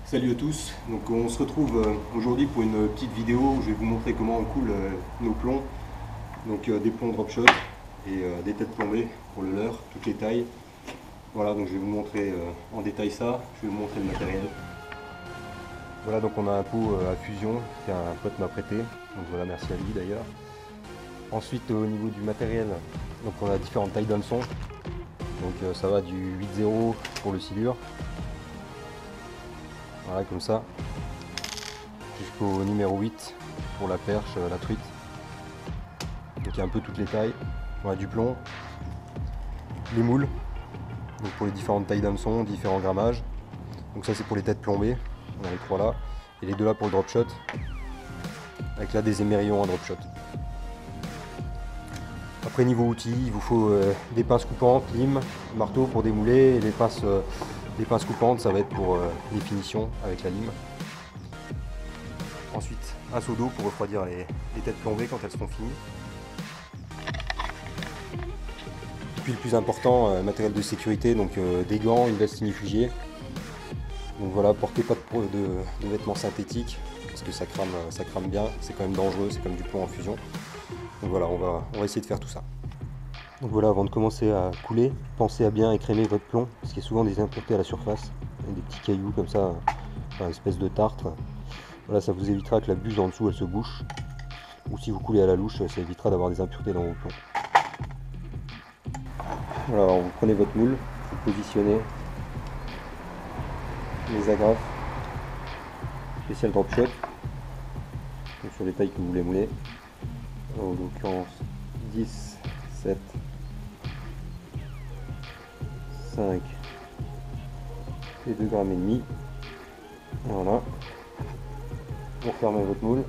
Salut à tous, donc on se retrouve aujourd'hui pour une petite vidéo où je vais vous montrer comment on coule nos plombs. Donc des plombs drop shot et des têtes plombées pour le leurre, toutes les tailles. Voilà, donc je vais vous montrer en détail ça, je vais vous montrer le matériel. Voilà, donc on a un pot à fusion qu'un pote m'a prêté, donc voilà, merci à lui d'ailleurs. Ensuite au niveau du matériel, donc on a différentes tailles d'hameçons. Donc ça va du 8-0 pour le silure. Voilà, comme ça, jusqu'au numéro 8 pour la perche, la truite. Donc il y a un peu toutes les tailles. On a du plomb, les moules, donc pour les différentes tailles d'hameçon, différents grammages. Donc ça c'est pour les têtes plombées, on a les trois là. Et les deux là pour le drop shot, avec là des émerillons en drop shot. Après niveau outils, il vous faut des pinces coupantes, lime, marteau pour démouler, et les pinces coupantes ça va être pour les finitions avec la lime. Ensuite, un seau d'eau pour refroidir les têtes plombées quand elles seront finies. Et puis le plus important, matériel de sécurité, donc des gants, une veste ignifugiée. Donc voilà, portez pas de vêtements synthétiques parce que ça crame bien, c'est quand même dangereux, c'est comme du plomb en fusion. Donc voilà, on va essayer de faire tout ça. Donc voilà, avant de commencer à couler, pensez à bien écrémer votre plomb parce qu'il y a souvent des impuretés à la surface, des petits cailloux comme ça, une espèce de tartre. Voilà, ça vous évitera que la buse en dessous elle se bouche. Ou si vous coulez à la louche, ça évitera d'avoir des impuretés dans vos plombs. Voilà, alors vous prenez votre moule, vous positionnez les agrafes spécial drop shot donc sur les tailles que vous voulez mouler. En l'occurrence 10, 7, 5 et 2,5 grammes. Voilà. Vous refermez votre moule.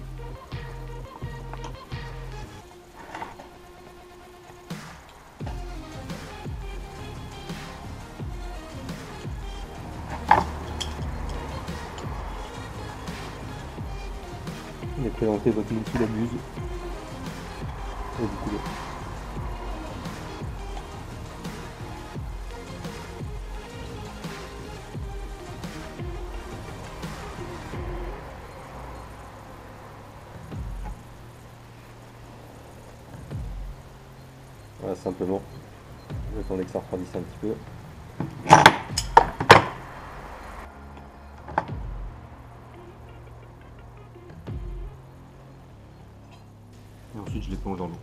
Et présentez votre moule sous la buse. Et vous coulez. Voilà, simplement. Vous attendez que ça refroidisse un petit peu. Et ensuite je les plonge dans l'eau.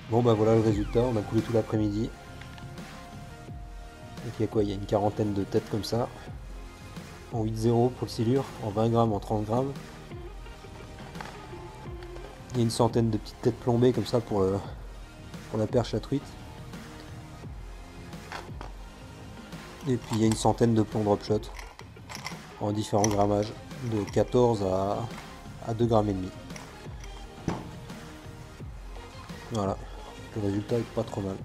Bon bah voilà le résultat, on a coulé tout l'après-midi. Donc il y a quoi? Il y a une quarantaine de têtes comme ça. En 8,0 pour le silure, en 20 grammes, en 30 grammes. Il y a une centaine de petites têtes plombées comme ça pour la perche à truite. Et puis il y a une centaine de plombs drop shot en différents grammages, de 14 à 2,5 grammes. Voilà, le résultat est pas trop mal.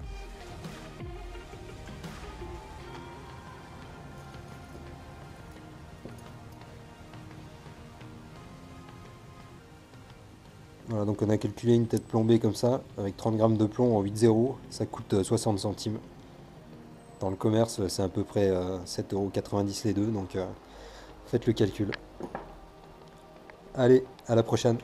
Voilà, donc on a calculé une tête plombée comme ça, avec 30 grammes de plomb en 8,0, ça coûte 60 centimes. Dans le commerce, c'est à peu près 7,90 € les deux, donc faites le calcul. Allez, à la prochaine.